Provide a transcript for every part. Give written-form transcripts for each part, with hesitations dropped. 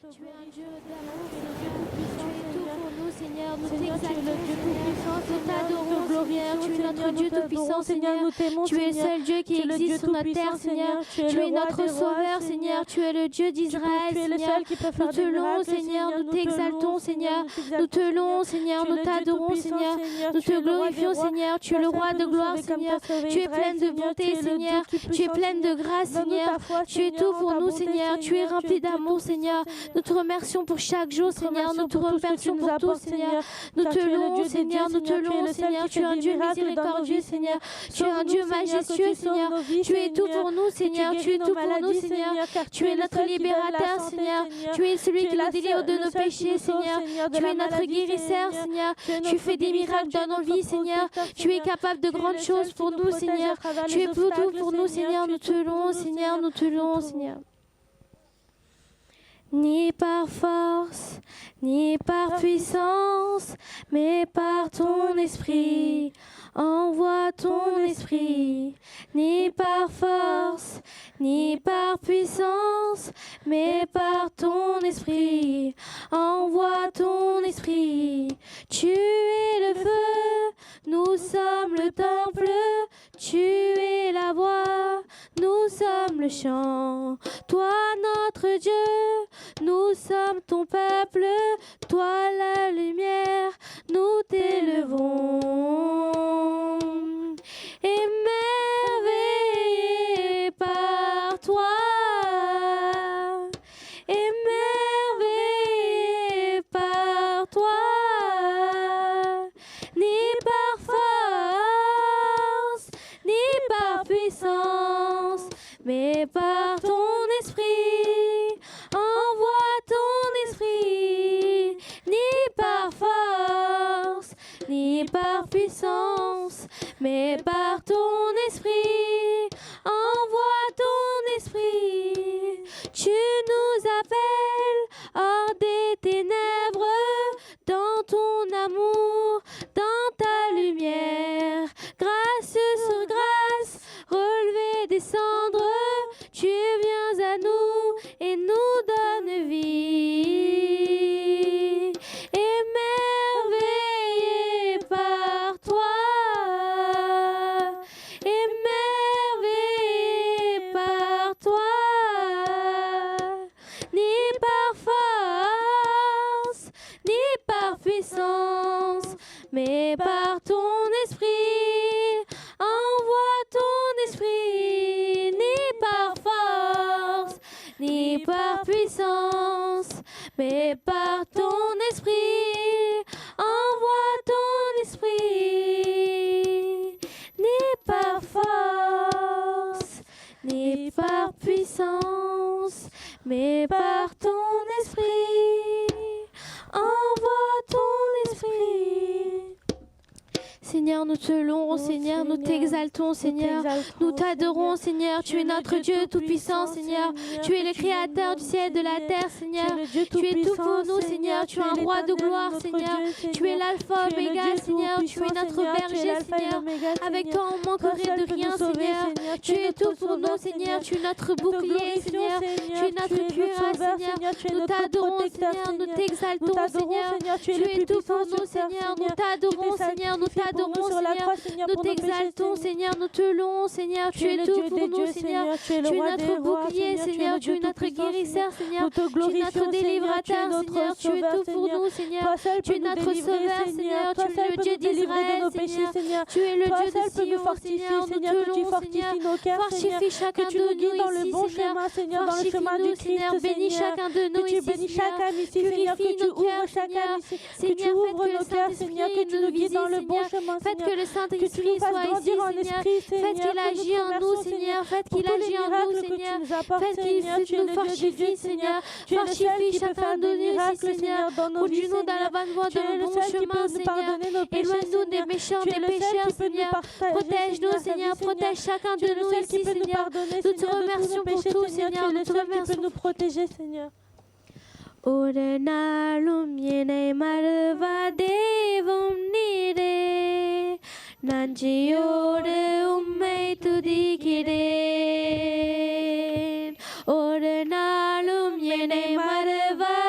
Tu es un Dieu d'amour, Seigneur. Tu es tout pour nous, Seigneur. Nous t'exaltons, Seigneur. Nous t'adorons, Seigneur. Tu es notre Dieu tout-puissant, Seigneur. Tu es le seul Dieu qui existe sur notre terre, Seigneur. Tu es notre Sauveur, Seigneur. Tu es le Dieu d'Israël, Seigneur. Nous te louons, Seigneur. Nous t'exaltons, Seigneur. Nous te louons, Seigneur. Nous t'adorons, Seigneur. Nous te glorifions, Seigneur. Tu es le roi de gloire, Seigneur. Tu es pleine de bonté, Seigneur. Tu es pleine de grâce, Seigneur. Tu es tout pour nous, Seigneur. Tu es rempli d'amour, Seigneur. Nous te remercions pour chaque jour, Seigneur. Nous te remercions pour tout, Seigneur. Nous te louons, Seigneur. Nous te louons, Seigneur. Tu es un Dieu miséricordieux, Seigneur. Tu es un Dieu majestueux, Seigneur. Tu es tout pour nous, Seigneur. Tu es tout pour nous, Seigneur. Tu es notre libérateur, Seigneur. Tu es celui qui nous délivre de nos péchés, Seigneur. Tu es notre guérisseur, Seigneur. Tu fais des miracles dans nos vies, Seigneur. Tu es capable de grandes choses pour nous, Seigneur. Tu es tout pour nous, Seigneur. Nous te louons, Seigneur. Nous te louons, Seigneur. Ni par force, ni par puissance, mais par ton esprit. Envoie ton esprit, ni par force, ni par puissance, mais par ton esprit. Envoie ton esprit. Tu es le feu, nous sommes le temple. Tu es la voix, nous sommes le chant. Toi notre Dieu, nous sommes ton peuple. Toi la lumière, nous t'élevons. Émerveillés par toi, émerveillés par toi, ni par force, ni par puissance, mais par ton esprit. Envoie ton esprit, ni par force, ni par puissance, mais par ton esprit. Envoie ton esprit. Tu nous appelles hors des ténèbres, dans ton amour, dans ta lumière. Grâce sur grâce, relever des cendres, tu viens à nous et nous donnes vie. Émerveillés par toi, émerveillés par toi, ni par force, ni par puissance, mais par ton esprit. Envoie ton esprit, ni par force, ni par puissance, mais par ton esprit. Envoie ton esprit, ni par force, ni par puissance, mais par ton esprit. Envoie ton esprit. Seigneur, nous te louons, Seigneur, nous t'exaltons, Seigneur, nous t'adorons, Seigneur, tu es notre Dieu tout-puissant, Seigneur, tu es le Créateur du ciel et de la terre, Seigneur, tu es tout pour nous, Seigneur, tu es un roi de gloire, Seigneur, tu es l'alpha, oméga, Seigneur, tu es notre berger, Seigneur, avec toi on manquerait de rien, Seigneur, tu es tout pour nous, Seigneur, tu es notre bouclier, Seigneur, tu es notre cuirasse, Seigneur, nous t'adorons, Seigneur, nous t'exaltons, Seigneur, tu es tout pour nous, Seigneur, nous t'adorons, Seigneur, nous t'adorons, Seigneur, nous t'exaltons, Seigneur, nous te louons, Seigneur, tu es tout pour nous, Seigneur, tu es notre bouclier, Seigneur, tu es notre guérisseur, Seigneur, tu es notre délivrateur, Seigneur, tu es tout pour nous, Seigneur, tu es notre sauveur, Seigneur, tu es le Dieu d'Israël, Seigneur, tu es le Dieu de Sion, Seigneur, nous te louons, Seigneur, fortifie chacun de nous ici, Seigneur, fortifie-nous, Seigneur, bénis chacun de nous ici, Seigneur, purifie nos cœurs, Seigneur, Seigneur, faites que le Saint-Esprit nous visite, Seigneur, faites que le Saint-Esprit soit ici, Seigneur. Faites qu'il agisse en nous, Seigneur. Faites qu'il agisse en nous, Seigneur. Faites qu'il nous fortifie, Seigneur. Fortifie chacun de nous ici, Seigneur. Conduis-nous dans la bonne voie, dans le bon chemin, Seigneur. Éloigne-nous des méchants, des pécheurs, Seigneur. Protège-nous, Seigneur. Protège chacun de nous ici, Seigneur. Nous te remercions pour tout, Seigneur. Nous te remercions. Nous protéger, Seigneur. Orenalum yene marva devum nire Nanjiore ummei tudikire Orenalum yene marva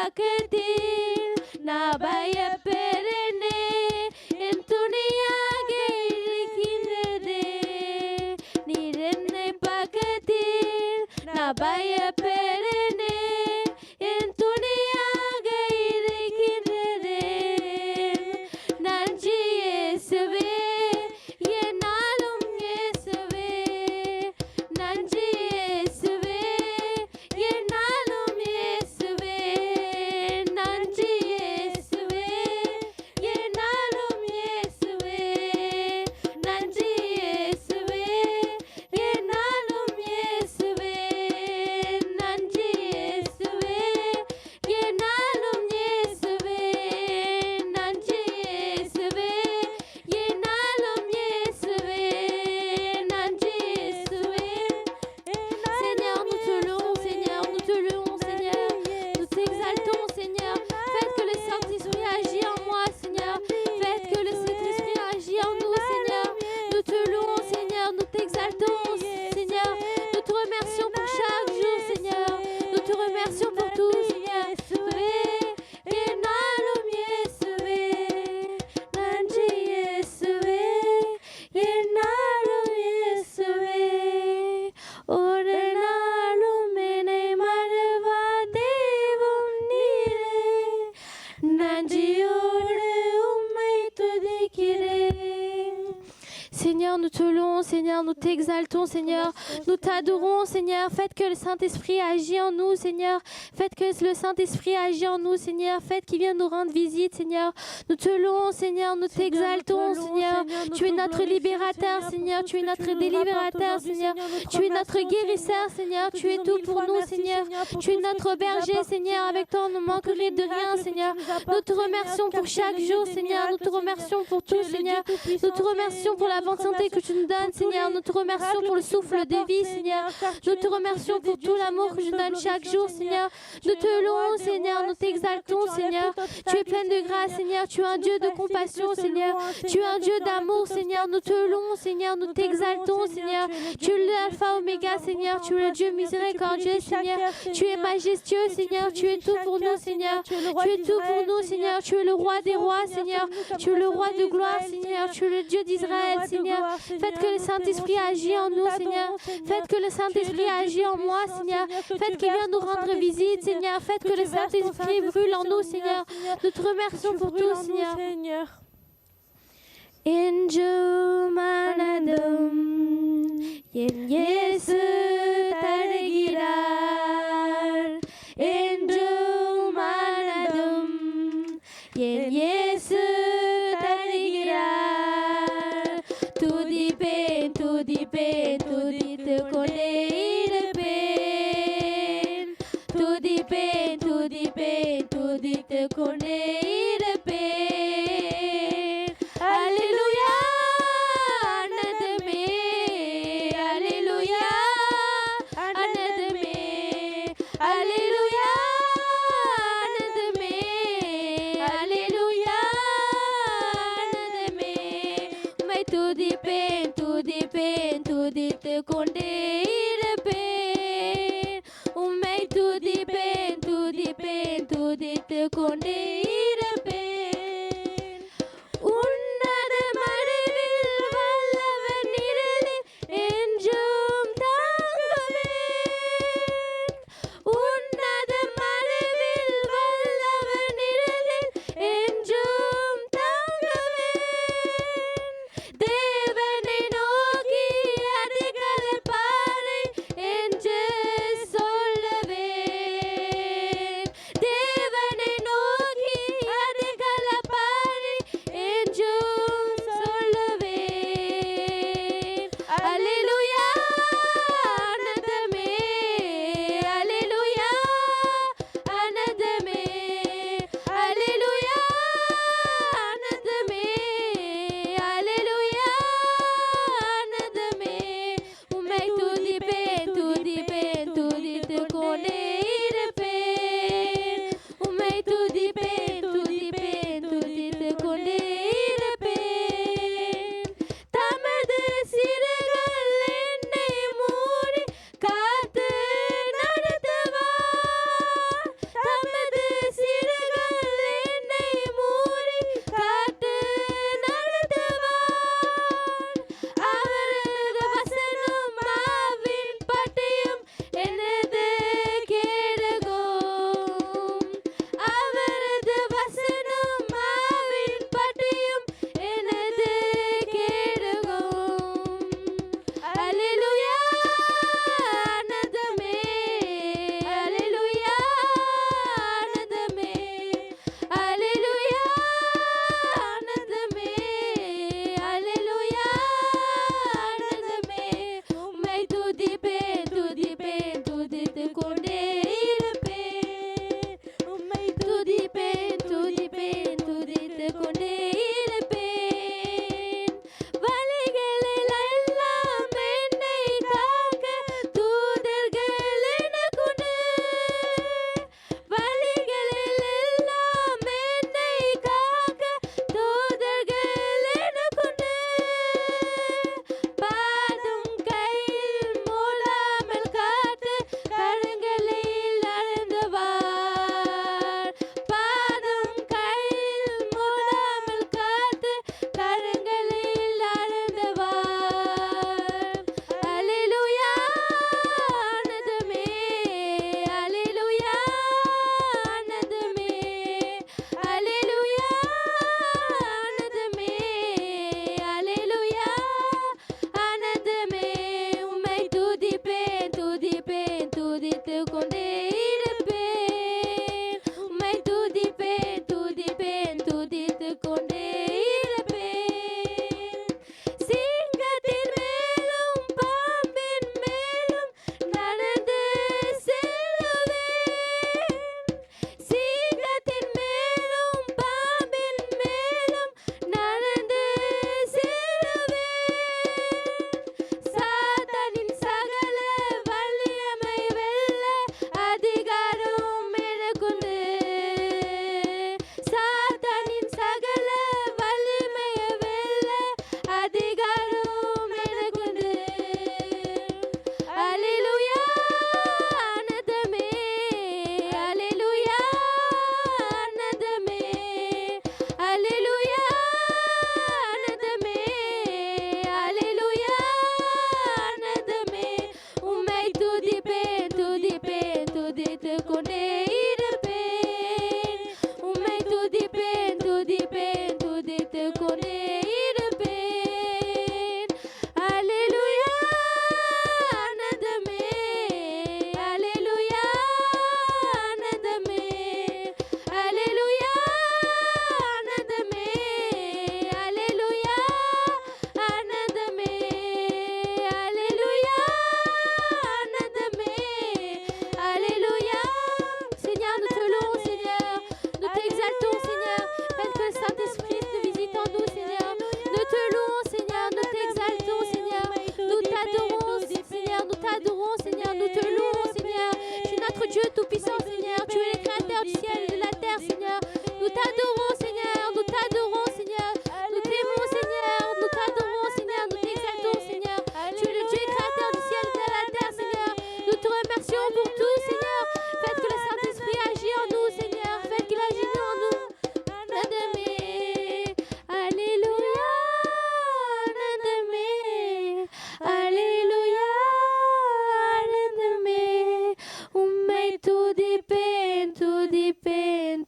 பக்கத்தில் நான் பயப்பெறனே என் துணையாக இருக்கின்றதே நீர் என்னை பக்கத்தில் நான் பயப்பெறனே என் துணையாக இருக்கின்றதே நன்றி இயேசுவே என்னாலும் இயேசுவே நன்றி இயேசுவே என்னாலும் இயேசுவே நன்றி இயேசுவே என்னாலும் இயேசுவே நன்றி இயேசுவே என்னாலும் இயேசுவே நன்றி இயேசுவே என்னாலும் இயேசுவே நன்றி இயேசுவே என்னாலும் இயேசுவே நன்றி இயேசுவே Seigneur, nous te louons, Seigneur, nous te louons, Seigneur. Nous t'exaltons, Seigneur. Faites que le Saint-Esprit agisse en moi, Seigneur. Faites que le Saint-Esprit agisse en nous, Seigneur. Nous te louons, Seigneur. Nous t'exaltons, Seigneur. Nous te remercions pour chaque jour, Seigneur. Nous te remercions pour tout, Seigneur. என்னாலும் இயேசுவே நன்றி இயேசுவே என்னாலும் இயேசுவே ஒரு நாளும் என்னை மறவா தெய்வம் நீரே நன்றியோடு உம்மை துதிக்கிறேன் Seigneur, nous te louons, Seigneur, nous t'exaltons, Seigneur, nous t'adorons, Seigneur. Faites que le Saint-Esprit agisse en nous, Seigneur. Faites que le Saint-Esprit agisse en nous, Seigneur. Faites qu'il vienne nous rendre visite, Seigneur. Nous te louons, Seigneur, nous t'exaltons, Seigneur. Tu es notre libérateur, Seigneur. Tu es notre délibérateur, Seigneur. Tu es notre guérisseur, Seigneur. Tu es tout pour nous, Seigneur. Tu es notre berger, Seigneur. Avec toi, on ne manquerait de rien, Seigneur. Nous te remercions pour chaque jour, Seigneur. Nous te remercions pour tout, Seigneur. Nous te remercions pour la bonne santé que tu nous donnes, Seigneur. Nous te remercions pour le souffle de vie, Seigneur. Nous te remercions pour tout l'amour que tu nous donnes chaque jour, Seigneur. Nous te louons, Seigneur. Nous t'exaltons, Seigneur. Tu es plein de grâce, Seigneur. Tu es un Dieu de compassion, Seigneur. Tu es un Dieu d'amour, Seigneur. Nous te louons, Seigneur. Nous t'exaltons, Seigneur. Tu es l'alpha oméga, Seigneur. Tu es le Dieu miséricordieux, Seigneur. Tu es majestueux, Seigneur. Tu es tout pour nous, Seigneur. Tu es tout pour nous, Seigneur. Tu es le roi des rois, Seigneur. Tu es le roi de gloire, Seigneur. Tu es le Dieu d'Israël, Seigneur. Faites que le Saint-Esprit agisse en nous, Seigneur. Faites que le Saint-Esprit agisse en moi, Seigneur. Faites qu'il vienne nous rendre visite, Seigneur. Faites que le Saint-Esprit brûle en nous, Seigneur. Nous te remercions pour tout, Seigneur. Inju manadum yen Yesu tadgirar Inju manadum yen Yesu tadgirar துதிப்பேன் துதிப்பேன் துதித்து கொண்டே இருப்பேன் துதிப்பேன் துதிப்பேன் துதித்து கொண்டே இருப்பேன் அல்லேலூயா ஆனந்தமே அல்லேலூயா ஆனந்தமே அல்லேலூயா ஆனந்தமே அல்லேலூயா ஆனந்தமே உம்மை துதிப்பேன் துதிப்பேன் துதித்து கொண்டே இருப்பேன் உம்மை துதிப்பேன் துதிப்பேன் துதித்து கொண்டே இருப்பேன் உன்னத மறைவில் வல்லவர் நிழலில் என்றும் தாங்குவேன் உன்னத மறைவில் வல்லவர் நிழலில் என்றும் தாங்குவேன் தேவனை நோக்கி அதிகார பாறை என்று சொல்லுவேன் தேவனை நோக்கி அதிகார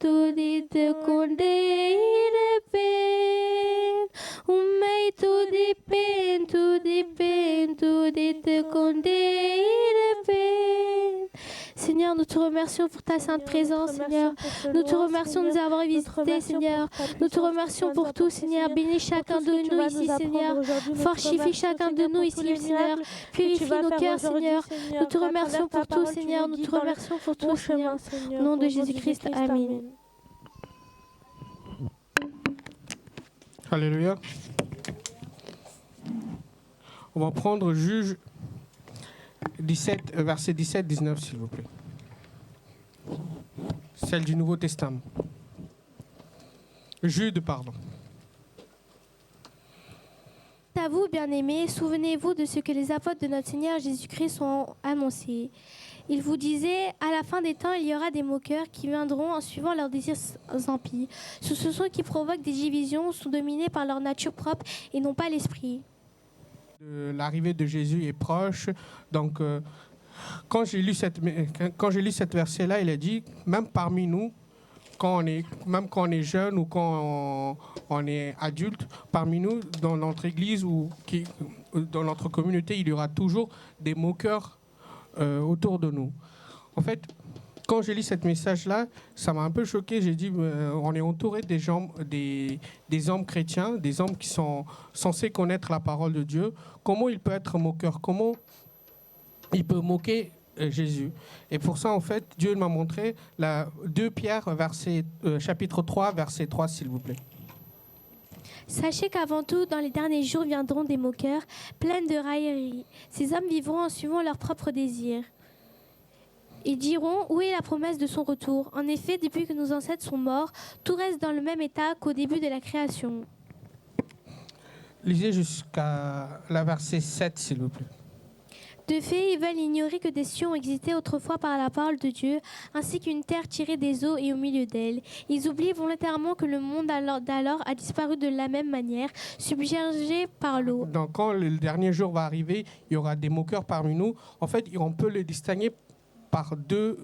துதித்து கொண்டே இருப்பேன். உம்மை துதிப்பேன் துதிப்பேன் துதித்து கொண்டே இருப்பேன். Seigneur, nous te remercions pour ta sainte présence, Seigneur. Nous te remercions de nous avoir visités, Seigneur. Nous te remercions pour tout, Seigneur. Bénis chacun de nous ici, Seigneur. Fortifie chacun de nous ici, Seigneur. Purifie nos cœurs, Seigneur. Nous te remercions pour tout, Seigneur. Nous te remercions pour tout, Seigneur. Au nom de Jésus-Christ, Amen. Alléluia. On va prendre Juge 17, verset 17-19, s'il vous plaît. Celle du Nouveau Testament. Jude, pardon. À vous, bien-aimés, souvenez-vous de ce que les apôtres de notre Seigneur Jésus-Christ ont annoncé. Ils vous disaient, à la fin des temps, il y aura des moqueurs qui viendront en suivant leurs désirs impies. Ce sont ceux qui provoquent des divisions, sont dominés par leur nature propre et non pas l'esprit. L'arrivée de Jésus est proche. Donc, quand j'ai lu cette verset-là, il a dit, même parmi nous, même quand on est jeune ou quand on est adulte, parmi nous, dans notre église ou dans notre communauté, il y aura toujours des moqueurs autour de nous. En fait, quand j'ai lu ce message-là, ça m'a un peu choqué. J'ai dit, on est entouré des hommes chrétiens, des hommes qui sont censés connaître la parole de Dieu. Comment il peut être moqueur? Comment il peut moquer Jésus? Et pour ça, en fait, Dieu m'a montré 2 Pierre, chapitre 3, verset 3, s'il vous plaît. Sachez qu'avant tout, dans les derniers jours viendront des moqueurs, pleins de railleries. Ces hommes vivront en suivant leurs propres désirs. Ils diront, où est la promesse de son retour? En effet, depuis que nos ancêtres sont morts, tout reste dans le même état qu'au début de la création. Lisez jusqu'à la verset 7, s'il vous plaît. De fait, ils veulent ignorer que des cieux ont existé autrefois par la parole de Dieu, ainsi qu'une terre tirée des eaux et au milieu d'elle. Ils oublient volontairement que le monde d'alors a disparu de la même manière, submergé par l'eau. Donc, quand le dernier jour va arriver, il y aura des moqueurs parmi nous. En fait, on peut les distinguer par deux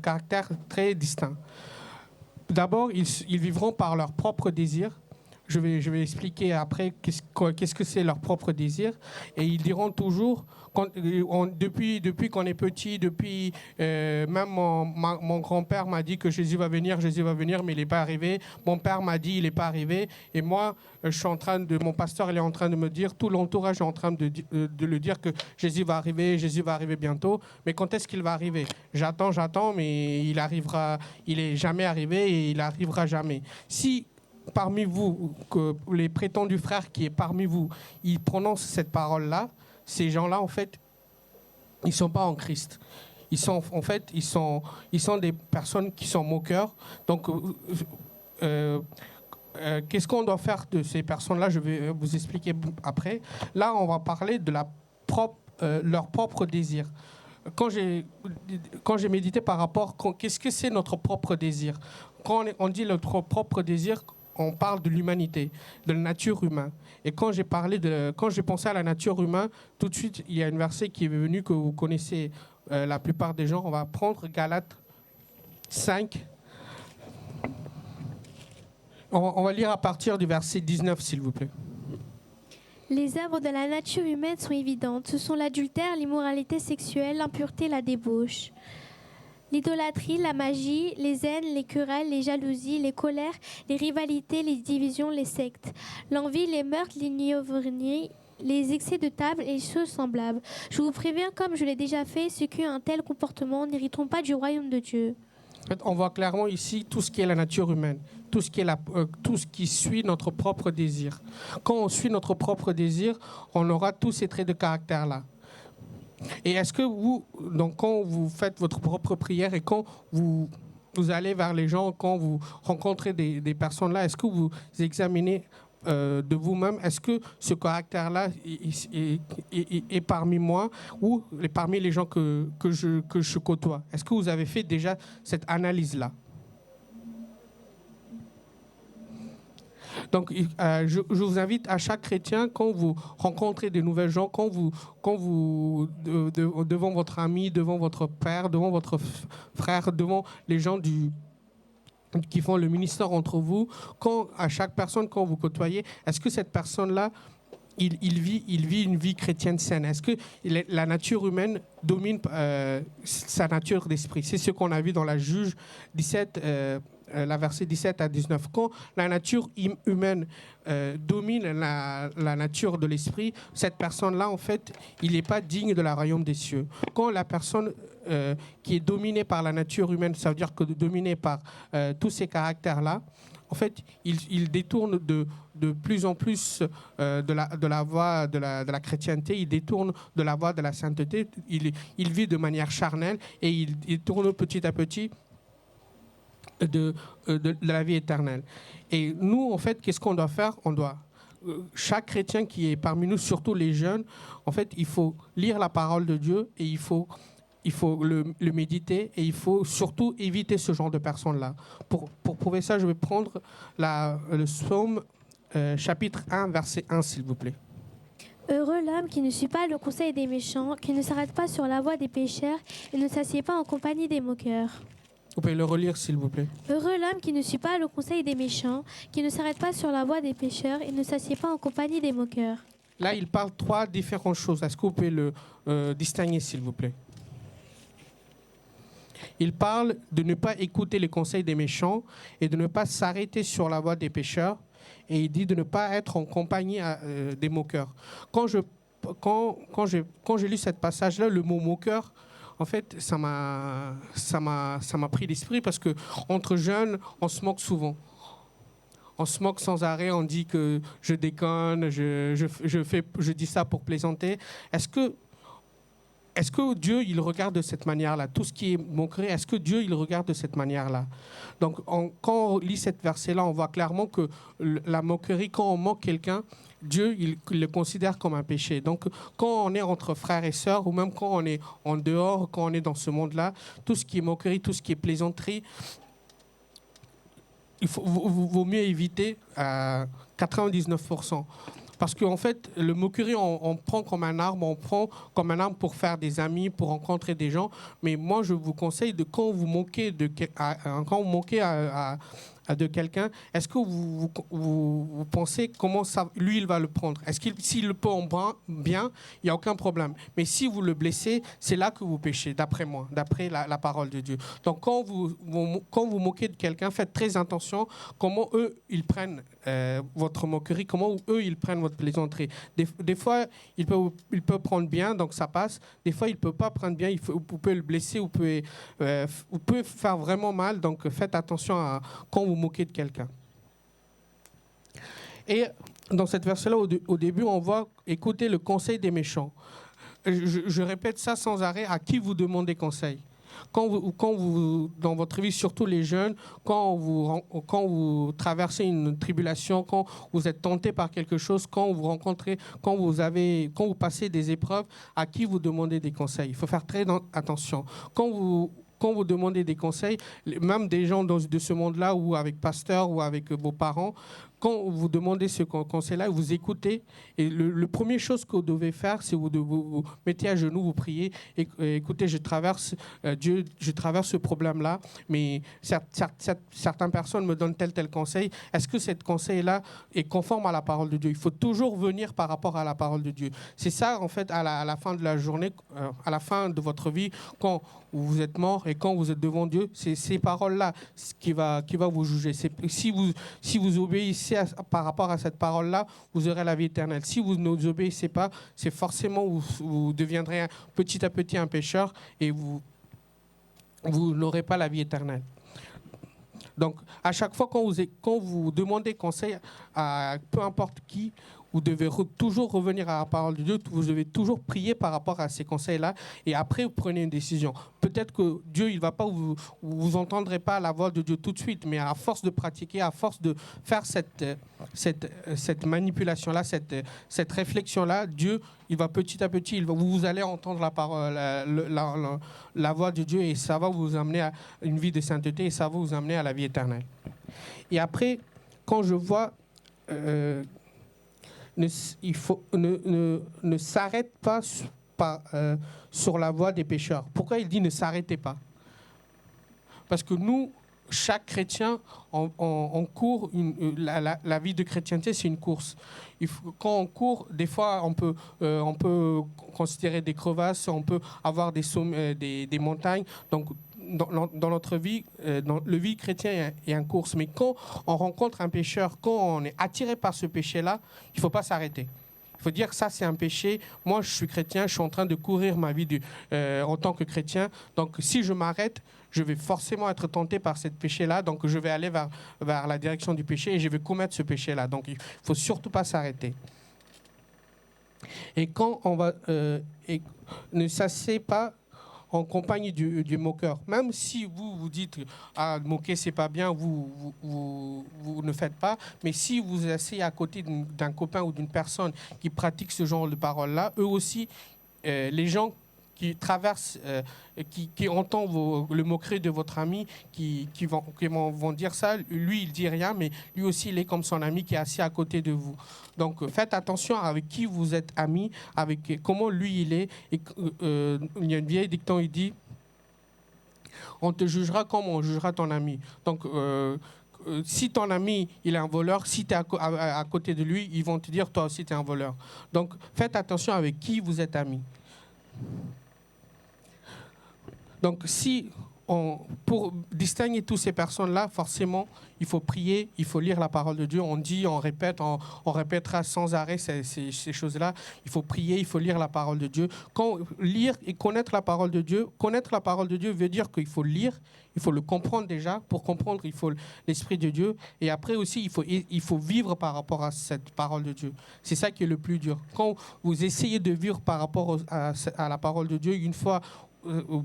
caractères très distincts. D'abord, ils vivront par leur propre désir. Je vais expliquer après qu'est-ce que c'est leur propre désir. Et ils diront toujours, depuis qu'on est petit, même mon grand-père m'a dit que Jésus va venir, mais il n'est pas arrivé. Mon père m'a dit, il n'est pas arrivé. Et moi, mon pasteur il est en train de me dire, tout l'entourage est en train de le dire que Jésus va arriver bientôt. Mais quand est-ce qu'il va arriver? J'attends, mais il n'est jamais arrivé et il n'arrivera jamais. Si parmi vous, que les prétendus frères qui est parmi vous, ils prononcent cette parole-là, ces gens-là, en fait, ils ne sont pas en Christ. Ils sont des personnes qui sont moqueurs. Donc, qu'est-ce qu'on doit faire de ces personnes-là? Je vais vous expliquer après. Là, on va parler de leur propre désir. Quand j'ai médité par rapport, qu'est-ce que c'est notre propre désir? Quand on dit notre propre désir, on parle de l'humanité, de la nature humaine. Et quand j'ai pensé à la nature humaine, tout de suite, il y a un verset qui est venu que vous connaissez la plupart des gens. On va prendre Galates 5. On va lire à partir du verset 19, s'il vous plaît. Les œuvres de la nature humaine sont évidentes. Ce sont l'adultère, l'immoralité sexuelle, l'impureté, la débauche. L'idolâtrie, la magie, les haines, les querelles, les jalousies, les colères, les rivalités, les divisions, les sectes, l'envie, les meurtres, l'ivrognerie, les excès de table et les choses semblables. Je vous préviens, comme je l'ai déjà fait, ceux qui ont un tel comportement n'hériteront pas du royaume de Dieu. En fait, on voit clairement ici tout ce qui est la nature humaine, tout ce qui suit notre propre désir. Quand on suit notre propre désir, on aura tous ces traits de caractère-là. Et est-ce que donc quand vous faites votre propre prière et quand vous allez vers les gens, quand vous rencontrez des personnes là, est-ce que vous examinez de vous-même, est-ce que ce caractère-là est parmi moi ou parmi les gens que je côtoie? Est-ce que vous avez fait déjà cette analyse-là? Donc, je vous invite à chaque chrétien, quand vous rencontrez de nouvelles gens, devant votre ami, devant votre père, devant votre frère, devant les gens qui font le ministère entre vous, à chaque personne, quand vous côtoyez, est-ce que cette personne-là, il vit une vie chrétienne saine? Est-ce que la nature humaine domine sa nature d'esprit? C'est ce qu'on a vu dans la Juge 17, la verset 17 à 19. Quand la nature humaine domine la nature de l'esprit, cette personne-là, en fait, il n'est pas digne de la royaume des cieux. Quand la personne qui est dominée par la nature humaine, ça veut dire que dominée par tous ces caractères-là, en fait, il détourne de plus en plus de la voie de la chrétienté, il détourne de la voie de la sainteté, il vit de manière charnelle et il tourne petit à petit de la vie éternelle. Et nous, en fait, qu'est-ce qu'on doit faire? Chaque chrétien qui est parmi nous, surtout les jeunes, en fait, il faut lire la parole de Dieu et il faut le méditer et il faut surtout éviter ce genre de personnes-là. Pour prouver ça, je vais prendre le psaume chapitre 1, verset 1, s'il vous plaît. Heureux l'homme qui ne suit pas le conseil des méchants, qui ne s'arrête pas sur la voie des pécheurs et ne s'assied pas en compagnie des moqueurs. Vous pouvez le relire, s'il vous plaît. Heureux l'homme qui ne suit pas le conseil des méchants, qui ne s'arrête pas sur la voie des pécheurs et ne s'assied pas en compagnie des moqueurs. Là, il parle 3 différentes choses. Est-ce que vous pouvez le distinguer, s'il vous plaît? Il parle de ne pas écouter les conseils des méchants et de ne pas s'arrêter sur la voie des pécheurs. Et il dit de ne pas être en compagnie des moqueurs. Quand j'ai lu ce passage-là, le mot moqueur, en fait, ça m'a pris l'esprit parce que entre jeunes, on se moque souvent. On se moque sans arrêt, on dit que je déconne, je dis ça pour plaisanter. Est-ce que Dieu, il regarde de cette manière-là? Tout ce qui est moquerie, est-ce que Dieu, il regarde de cette manière-là? Donc, quand on lit cette verset-là, on voit clairement que la moquerie, quand on moque quelqu'un, Dieu, il le considère comme un péché. Donc, quand on est entre frères et sœurs, ou même quand on est en dehors, quand on est dans ce monde-là, tout ce qui est moquerie, tout ce qui est plaisanterie, vaut mieux éviter à 99%. Parce qu'en fait, le moquerie, on prend comme un arme, pour faire des amis, pour rencontrer des gens. Mais moi, je vous conseille de quand vous moquez de quelqu'un, est-ce que vous pensez comment ça, lui, il va le prendre? Est-ce s'il le prend bien, il n'y a aucun problème. Mais si vous le blessez, c'est là que vous péchez, d'après moi, d'après la parole de Dieu. Donc, quand vous moquez de quelqu'un, faites très attention comment eux, ils prennent votre moquerie, comment eux, ils prennent votre plaisanterie. Des fois, il peut prendre bien, donc ça passe. Des fois, il ne peut pas prendre bien, vous pouvez le blesser, vous pouvez faire vraiment mal. Donc, faites attention à quand vous moquer de quelqu'un. Et dans cette verset-là, au début, on voit écouter le conseil des méchants. Je répète ça sans arrêt. À qui vous demandez conseil? Quand vous, dans votre vie, surtout les jeunes, quand vous traversez une tribulation, quand vous êtes tenté par quelque chose, quand vous passez des épreuves, à qui vous demandez des conseils? Il faut faire très attention. Quand vous demandez des conseils, même des gens de ce monde-là, ou avec pasteur, ou avec vos parents, quand vous demandez ce conseil-là, vous écoutez. Et la première chose que vous devez faire, c'est vous mettez à genoux, vous priez. Et, écoutez, je traverse ce problème-là, mais certaines personnes me donnent tel conseil. Est-ce que ce conseil-là est conforme à la parole de Dieu? Il faut toujours venir par rapport à la parole de Dieu. C'est ça, en fait, à la fin de la journée, à la fin de votre vie, quand vous êtes mort et quand vous êtes devant Dieu, c'est ces paroles-là qui va vous juger. Si vous obéissez par rapport à cette parole-là, vous aurez la vie éternelle. Si vous n'obéissez pas, c'est forcément vous deviendrez petit à petit un pécheur et vous n'aurez pas la vie éternelle. Donc, à chaque fois quand vous demandez conseil à peu importe qui, vous devez toujours revenir à la parole de Dieu, vous devez toujours prier par rapport à ces conseils-là, et après vous prenez une décision. Peut-être que Dieu, il va pas vous entendrez pas la voix de Dieu tout de suite, mais à force de pratiquer, à force de faire cette manipulation-là, cette réflexion-là, Dieu, il va petit à petit, vous allez entendre la parole, la voix de Dieu, et ça va vous amener à une vie de sainteté, et ça va vous amener à la vie éternelle. Et après, quand je vois ne s'arrête pas sur la voie des pécheurs. Pourquoi il dit ne s'arrêtez pas? Parce que nous, chaque chrétien, on court, la vie de chrétienté, c'est une course. Quand on court, des fois, on peut considérer des crevasses, on peut avoir des sommets, des montagnes. Donc, dans notre vie, le vie chrétien est une course. Mais quand on rencontre un pécheur, quand on est attiré par ce péché-là, il ne faut pas s'arrêter. Il faut dire que ça, c'est un péché. Moi, je suis chrétien, je suis en train de courir ma vie en tant que chrétien. Donc, si je m'arrête, je vais forcément être tenté par ce péché-là. Donc, je vais aller vers la direction du péché et je vais commettre ce péché-là. Donc, il ne faut surtout pas s'arrêter. Et quand on va... ne s'asseyez pas en compagnie du moqueur. Même si vous dites « Ah, moquer, c'est pas bien », vous ne faites pas. Mais si vous asseyez à côté d'un copain ou d'une personne qui pratique ce genre de paroles-là, eux aussi, les gens qui traversent, qui entendent le moquerie de votre ami, qui vont dire ça, lui, il dit rien, mais lui aussi, il est comme son ami qui est assis à côté de vous. Donc, faites attention avec qui vous êtes amis, avec comment lui, il est. Et, il y a une vieille dicton, il dit « On te jugera comme on jugera ton ami ». Donc, si ton ami, il est un voleur, si tu es à côté de lui, ils vont te dire « Toi aussi, tu es un voleur ». Donc, faites attention avec qui vous êtes amis. Donc, pour distinguer toutes ces personnes-là, forcément, il faut prier, il faut lire la parole de Dieu. On dit, on répète, on répétera sans arrêt ces choses-là. Il faut prier, il faut lire la parole de Dieu. Lire et connaître la parole de Dieu veut dire qu'il faut lire, il faut le comprendre déjà. Pour comprendre, il faut l'Esprit de Dieu. Et après aussi, il faut vivre par rapport à cette parole de Dieu. C'est ça qui est le plus dur. Quand vous essayez de vivre par rapport à la parole de Dieu, une fois, vous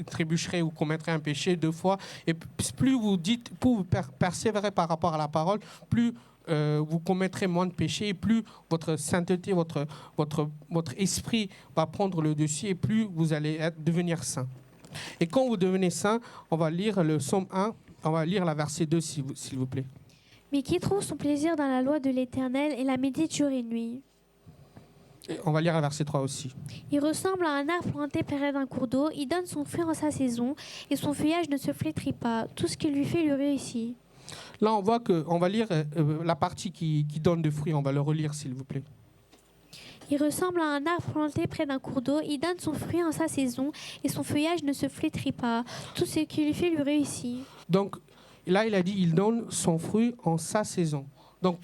trébucherez ou commettrez un péché 2 fois. Et plus vous persévérez par rapport à la parole, plus vous commettrez moins de péchés, et plus votre sainteté, votre esprit va prendre le dessus, et plus vous allez devenir saint. Et quand vous devenez saint, on va lire le psaume 1, on va lire la verset 2, s'il vous plaît. Mais qui trouve son plaisir dans la loi de l'Éternel et la médite jour et nuit. On va lire le verset 3 aussi. Il ressemble à un arbre planté près d'un cours d'eau. Il donne son fruit en sa saison et son feuillage ne se flétrit pas. Tout ce qu'il lui fait lui réussit. Là, on voit on va lire la partie qui donne des fruits. On va le relire, s'il vous plaît. Il ressemble à un arbre planté près d'un cours d'eau. Il donne son fruit en sa saison et son feuillage ne se flétrit pas. Tout ce qu'il lui fait lui réussit. Donc, là, il a dit il donne son fruit en sa saison. Donc,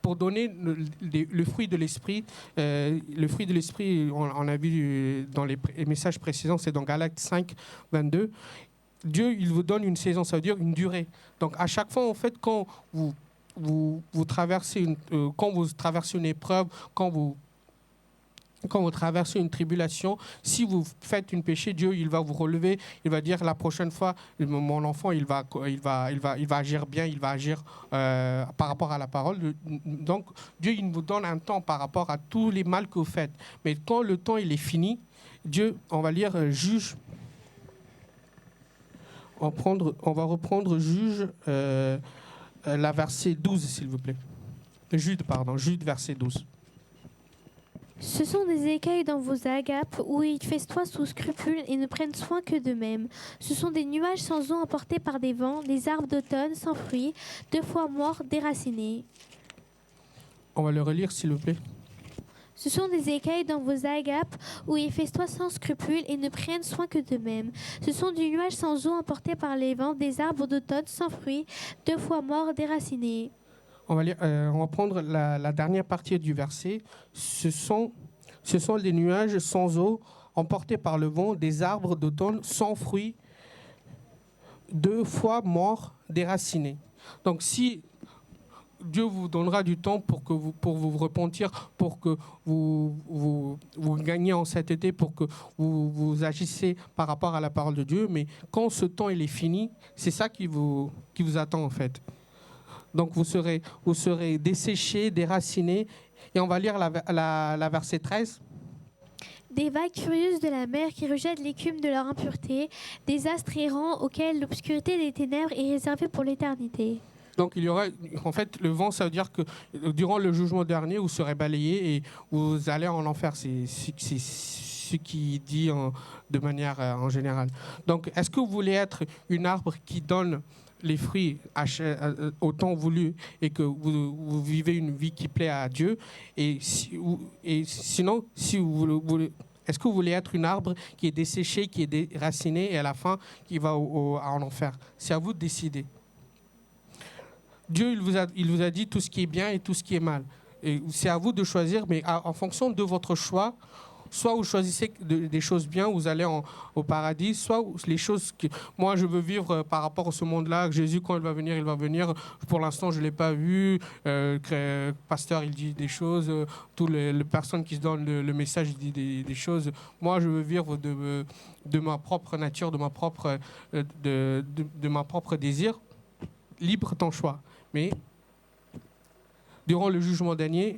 pour donner le fruit de l'esprit, on a vu dans les messages précédents, c'est dans Galates 5, 22. Dieu, il vous donne une saison, ça veut dire une durée. Donc, à chaque fois, en fait, quand vous traversez une épreuve, quand vous traversez une tribulation, si vous faites une péché, Dieu, il va vous relever. Il va dire la prochaine fois, mon enfant, il va agir bien, il va agir par rapport à la parole. Donc, Dieu, il vous donne un temps par rapport à tous les mal que vous faites. Mais quand le temps il est fini, Dieu, on va lire juge. On va reprendre juge la verset 12, s'il vous plaît. Jude, verset 12. Ce sont des écailles dans vos agapes où ils festoient sous scrupule et ne prennent soin que d'eux-mêmes. Ce sont des nuages sans eau emportés par des vents, des arbres d'automne sans fruits, 2 fois morts, déracinés. On va le relire, s'il vous plaît. Ce sont des écailles dans vos agapes où ils festoient sans scrupule et ne prennent soin que d'eux-mêmes. Ce sont des nuages sans eau emportés par les vents, des arbres d'automne sans fruits, 2 fois morts, déracinés. On va prendre la dernière partie du verset. Ce sont des nuages sans eau, emportés par le vent, des arbres d'automne sans fruits, 2 fois morts, déracinés. Donc, si Dieu vous donnera du temps pour vous repentir, pour que vous gagniez en sainteté, pour que vous agissez par rapport à la parole de Dieu, mais quand ce temps il est fini, c'est ça qui vous attend en fait. Donc vous serez desséchés, déracinés. Et on va lire la verset 13. Des vagues furieuses de la mer qui rejettent l'écume de leur impureté, des astres errants auxquels l'obscurité des ténèbres est réservée pour l'éternité. Donc il y aura, en fait, le vent, ça veut dire que durant le jugement dernier, vous serez balayés et vous allez en enfer. C'est ce qui dit de manière en général. Donc, est-ce que vous voulez être une arbre qui donne les fruits au temps voulu et que vous vivez une vie qui plaît à Dieu? Et sinon, si vous voulez, est-ce que vous voulez être une arbre qui est desséché, qui est déraciné et à la fin qui va en enfer? C'est à vous de décider. Dieu, il vous a dit tout ce qui est bien et tout ce qui est mal. Et c'est à vous de choisir, mais en fonction de votre choix, soit vous choisissez des choses bien, vous allez au paradis, soit les choses que moi je veux vivre par rapport à ce monde-là. Jésus, quand il va venir, il va venir. Pour l'instant, je ne l'ai pas vu. Le pasteur, il dit des choses. Toutes les personnes qui se donnent le message, il dit des choses. Moi, je veux vivre de ma propre nature, de ma propre désir. Libre ton choix. Mais durant le jugement dernier,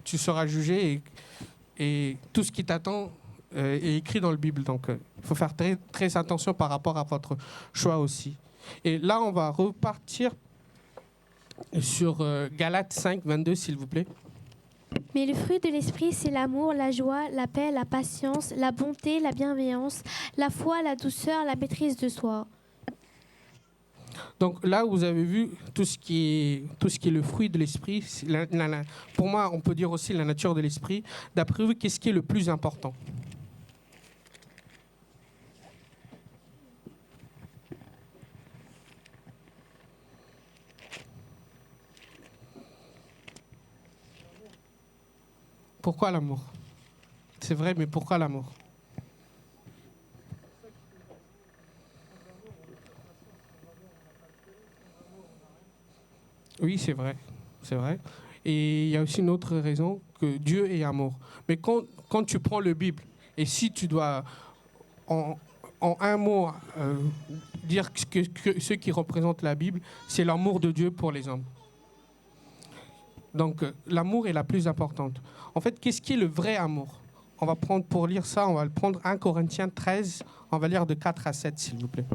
tu seras jugé et tout ce qui t'attend est écrit dans la Bible. Donc, il faut faire très, très attention par rapport à votre choix aussi. Et là, on va repartir sur Galates 5, 22, s'il vous plaît. Mais le fruit de l'esprit, c'est l'amour, la joie, la paix, la patience, la bonté, la bienveillance, la foi, la douceur, la maîtrise de soi. Donc là, vous avez vu tout ce qui est le fruit de l'esprit. Pour moi, on peut dire aussi la nature de l'esprit. D'après vous, qu'est-ce qui est le plus important? Pourquoi l'amour? C'est vrai, mais pourquoi l'amour? Oui, c'est vrai. C'est vrai. Et il y a aussi une autre raison, que Dieu est amour. Mais quand tu prends le Bible, et si tu dois, en un mot, dire que ce qui représente la Bible, c'est l'amour de Dieu pour les hommes. Donc, l'amour est la plus importante. En fait, qu'est-ce qui est le vrai amour? On va prendre, pour lire ça, on va le prendre 1 Corinthiens 13, on va lire de 4 à 7, s'il vous plaît.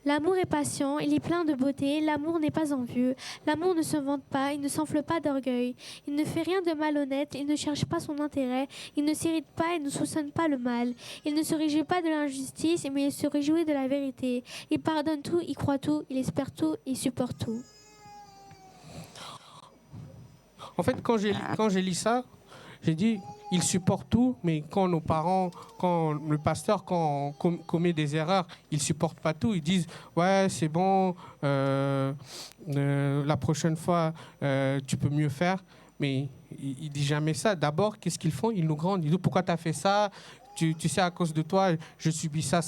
L'amour est patient, il est plein de beauté, l'amour n'est pas envieux, l'amour ne se vante pas, il ne s'enfle pas d'orgueil, il ne fait rien de malhonnête, il ne cherche pas son intérêt, il ne s'irrite pas et ne soupçonne pas le mal, il ne se réjouit pas de l'injustice, mais il se réjouit de la vérité, il pardonne tout, il croit tout, il espère tout, il supporte tout. En fait, quand j'ai lu ça, j'ai dit, il supporte tout, mais quand nos parents, quand le pasteur, quand on commet des erreurs, ils ne supportent pas tout. Ils disent, ouais, c'est bon, la prochaine fois, tu peux mieux faire. Mais il ne dit jamais ça. D'abord, qu'est-ce qu'ils font? Ils nous grondent. Ils disent, pourquoi tu as fait ça? Tu sais, à cause de toi, je subis ça.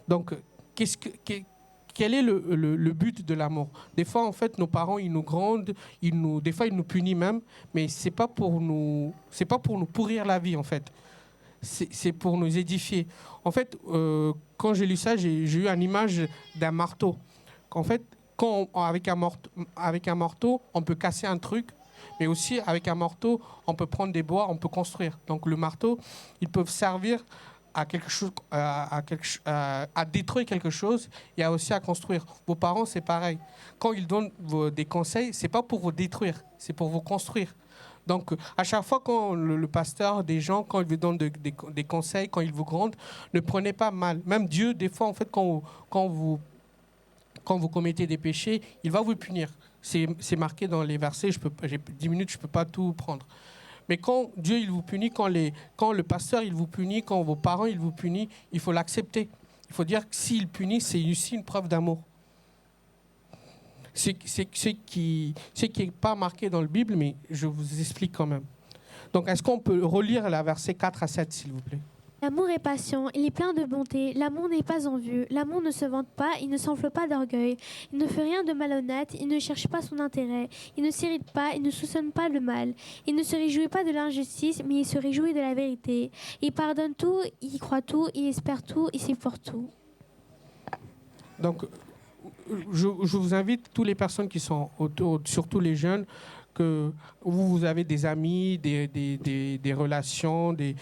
Donc, quel est le but de l'amour? Des fois, en fait, nos parents, ils nous grondent, des fois, ils nous punissent même, mais c'est pas pour nous pourrir la vie, en fait. C'est pour nous édifier. En fait, quand j'ai lu ça, j'ai eu une image d'un marteau. En fait, avec un marteau, on peut casser un truc, mais aussi avec un marteau, on peut prendre des bois, on peut construire. Donc le marteau, ils peuvent servir à quelque chose, à détruire quelque chose et aussi à construire. Vos parents, c'est pareil. Quand ils donnent des conseils, c'est pas pour vous détruire, c'est pour vous construire. Donc, à chaque fois quand le pasteur, des gens, quand ils vous donnent des conseils, quand ils vous grondent, ne prenez pas mal. Même Dieu, des fois, en fait, quand vous commettez des péchés, il va vous punir. C'est marqué dans les versets, j'ai 10 minutes, je ne peux pas tout prendre. Mais quand Dieu il vous punit, quand le pasteur il vous punit, quand vos parents ils vous punissent, il faut l'accepter. Il faut dire que s'il punit, c'est aussi une preuve d'amour. C'est qui n'est pas marqué dans la Bible, mais je vous explique quand même. Donc, est-ce qu'on peut relire la verset 4 à 7, s'il vous plaît? L'amour est patient, il est plein de bonté, l'amour n'est pas envieux, l'amour ne se vante pas, il ne s'enfle pas d'orgueil, il ne fait rien de malhonnête, il ne cherche pas son intérêt, il ne s'irrite pas, il ne soupçonne pas le mal, il ne se réjouit pas de l'injustice, mais il se réjouit de la vérité. Il pardonne tout, il croit tout, il espère tout, il supporte tout. Donc, je vous invite, toutes les personnes qui sont autour, surtout les jeunes, que vous avez des amis, des relations, des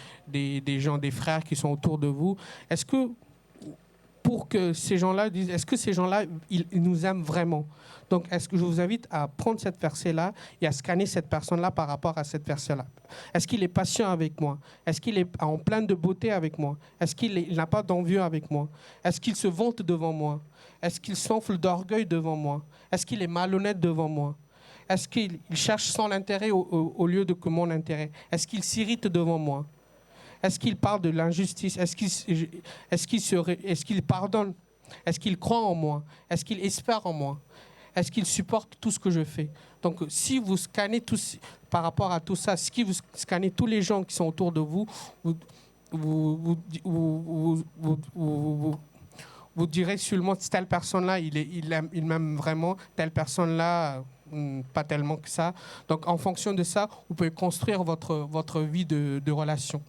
gens, des frères qui sont autour de vous. Est-ce que pour que ces gens-là disent, est-ce que ces gens-là, ils nous aiment vraiment? Donc, est-ce que je vous invite à prendre cette verset-là et à scanner cette personne-là par rapport à cette verset-là? Est-ce qu'il est patient avec moi? Est-ce qu'il est en plein de beauté avec moi? Est-ce qu'il n'a pas d'envieux avec moi? Est-ce qu'il se vante devant moi? Est-ce qu'il s'enfle d'orgueil devant moi? Est-ce qu'il est malhonnête devant moi? Est-ce qu'il cherche son intérêt au lieu de que mon intérêt? Est-ce qu'il s'irrite devant moi? Est-ce qu'il parle de l'injustice? Est-ce qu'il pardonne? Est-ce qu'il croit en moi? Est-ce qu'il espère en moi? Est-ce qu'il supporte tout ce que je fais? Donc, si vous scannez par rapport à tout ça, si vous scannez tous les gens qui sont autour de vous, vous direz seulement telle personne-là, il m'aime vraiment, telle personne-là, pas tellement que ça. Donc, en fonction de ça, vous pouvez construire votre vie de relation.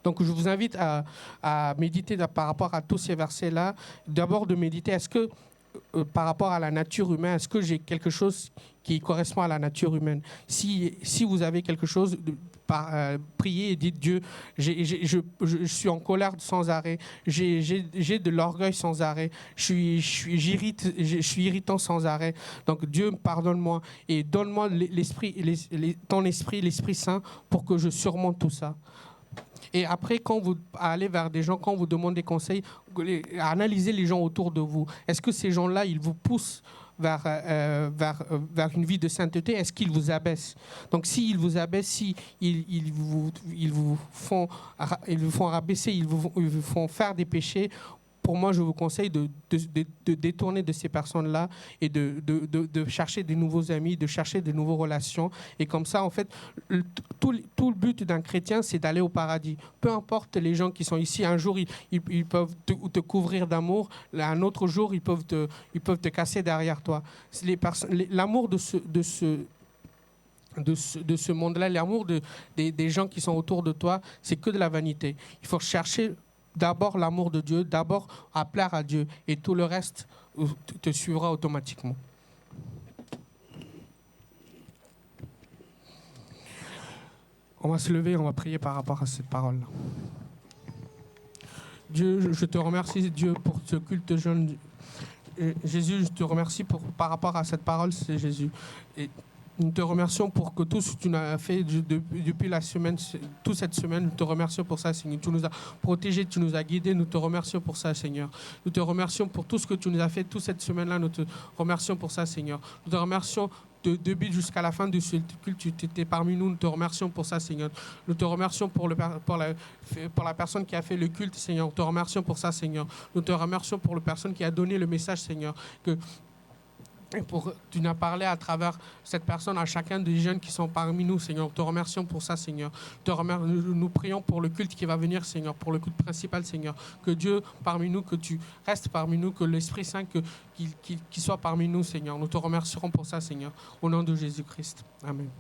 Donc, je vous invite à méditer par rapport à tous ces versets-là. D'abord, de méditer, est-ce que, par rapport à la nature humaine, est-ce que j'ai quelque chose qui correspond à la nature humaine? Si vous avez quelque chose, priez et dites, Dieu, je suis en colère sans arrêt, j'ai de l'orgueil sans arrêt, je suis irritant sans arrêt. Donc, Dieu, pardonne-moi et donne-moi ton esprit, l'Esprit Saint, pour que je surmonte tout ça. Et après, quand vous allez vers des gens, quand vous demandez des conseils, analysez les gens autour de vous. Est-ce que ces gens-là, ils vous poussent vers une vie de sainteté? Est-ce qu'ils vous abaissent? Donc, s'ils vous abaissent, ils vous font rabaisser, ils vous font faire des péchés, pour moi, je vous conseille de détourner de ces personnes-là et de chercher de nouveaux amis, de chercher de nouvelles relations. Et comme ça, en fait, tout le but d'un chrétien, c'est d'aller au paradis. Peu importe les gens qui sont ici, un jour, ils peuvent te couvrir d'amour, un autre jour, ils peuvent te casser derrière toi. L'amour de ce monde-là, l'amour des gens qui sont autour de toi, c'est que de la vanité. Il faut chercher d'abord l'amour de Dieu, d'abord à plaire à Dieu, et tout le reste te suivra automatiquement. On va se lever, on va prier par rapport à cette parole-là. Dieu, je te remercie, Dieu, pour ce culte jeune. Jésus, je te remercie par rapport à cette parole, c'est Jésus. Et nous te remercions pour que tout ce que tu nous as fait depuis la semaine, toute cette semaine, nous te remercions pour ça, Seigneur. Tu nous as protégés, tu nous as guidés, nous te remercions pour ça, Seigneur. Nous te remercions pour tout ce que tu nous as fait toute cette semaine-là, nous te remercions pour ça, Seigneur. Nous te remercions de début jusqu'à la fin de ce culte, tu étais parmi nous, nous te remercions pour ça, Seigneur. Nous te remercions pour la personne qui a fait le culte, Seigneur. Nous te remercions pour ça, Seigneur. Nous te remercions pour la personne qui a donné le message, Seigneur. Tu nous as parlé à travers cette personne, à chacun des jeunes qui sont parmi nous, Seigneur. Nous te remercions pour ça, Seigneur. Nous prions pour le culte qui va venir, Seigneur, pour le culte principal, Seigneur. Que Dieu parmi nous, que tu restes parmi nous, que l'Esprit Saint, qu'il soit parmi nous, Seigneur. Nous te remercierons pour ça, Seigneur. Au nom de Jésus-Christ. Amen.